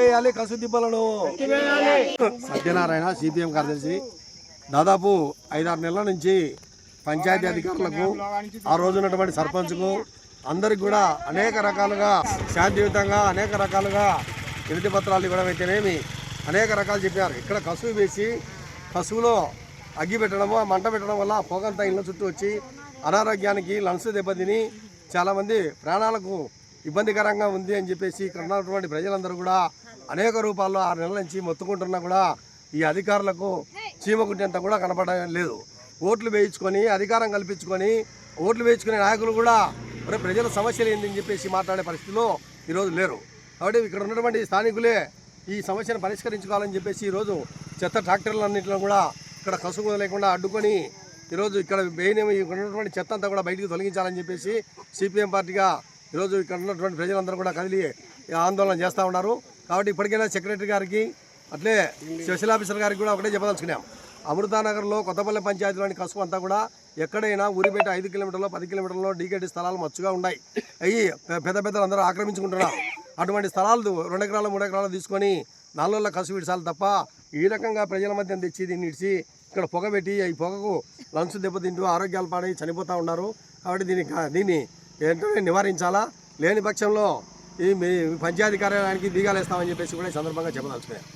వేయాలి కసుదిబ్బలను. సత్యనారాయణ సిపిఎం కార్యదర్శి. దాదాపు 5-6 నెలల నుంచి పంచాయతీ అధికారులకు, ఆ రోజు ఉన్నటువంటి సర్పంచ్కు అందరికి కూడా అనేక రకాలుగా శాంతియుతంగా అనేక రకాలుగా వినతి పత్రాలు ఇవ్వడం అయితేనేమి అనేక రకాలు చెప్పారు. ఇక్కడ కసువు వేసి కసువులో అగ్గి పెట్టడము, ఆ మంట పెట్టడం వల్ల పొగంతా ఇళ్ళ చుట్టూ వచ్చి అనారోగ్యానికి లంగ్స్ దెబ్బతిని చాలామంది ప్రాణాలకు ఇబ్బందికరంగా ఉంది అని చెప్పేసి ఇక్కడ ఉన్నటువంటి ప్రజలందరూ కూడా అనేక రూపాల్లో 6 నెలల నుంచి మొత్తుకుంటున్నా కూడా ఈ అధికారులకు చీమకుట్టేంత కూడా కనపడడం లేదు. ఓట్లు వేయించుకొని అధికారం కల్పించుకొని ఓట్లు వేయించుకునే నాయకులు కూడా ప్రజల సమస్యలు ఏందని చెప్పేసి మాట్లాడే పరిస్థితిలో ఈరోజు లేరు. కాబట్టి ఇక్కడ ఉన్నటువంటి స్థానికులే ఈ సమస్యను పరిష్కరించుకోవాలని చెప్పేసి ఈరోజు చెత్త ట్రాక్టర్లన్నింటిలో కూడా ఇక్కడ కసుగు లేకుండా అడ్డుకొని ఈరోజు ఇక్కడ ఇక్కడ ఉన్నటువంటి చెత్త అంతా కూడా బయటికి తొలగించాలని చెప్పేసి సిపిఎం పార్టీగా ఈరోజు ఇక్కడ ఉన్నటువంటి ప్రజలందరూ కూడా కదిలి ఆందోళన చేస్తూ ఉన్నారు. కాబట్టి ఇప్పటికైనా సెక్రటరీ గారికి అట్లే స్పెషల్ ఆఫీసర్ గారికి కూడా ఒకటే చెప్పదలుచుకున్నాం. అమృతానగర్లో కొత్తపల్లి పంచాయతీలోని కసుపు అంతా కూడా ఎక్కడైనా ఊరి బయట 5 కిలోమీటర్లో 10 కిలోమీటర్లో డీకేటీ స్థలాలు మచ్చుగా ఉన్నాయి. అవి పెద్ద పెద్దలు అందరూ ఆక్రమించుకుంటున్నారు. అటువంటి స్థలాలు 2 ఎకరాలు 3 ఎకరాలు తీసుకొని 4 నెలల కసుపు విడిచాలి తప్ప ఈ రకంగా ప్రజల మధ్య తెచ్చి దీన్ని ఇడిచి ఇక్కడ పొగ పెట్టి ఈ పొగకు లంగ్స్ దెబ్బతింటూ ఆరోగ్యాలు పాడై చనిపోతూ ఉన్నారు. కాబట్టి దీన్ని వెంటనే నివారించాలా. లేని పక్షంలో ఈ పంచాయతీ కార్యాలయానికి బీగాలు వేస్తామని చెప్పేసి కూడా ఈ సందర్భంగా చెప్పదలుచుకున్నాను.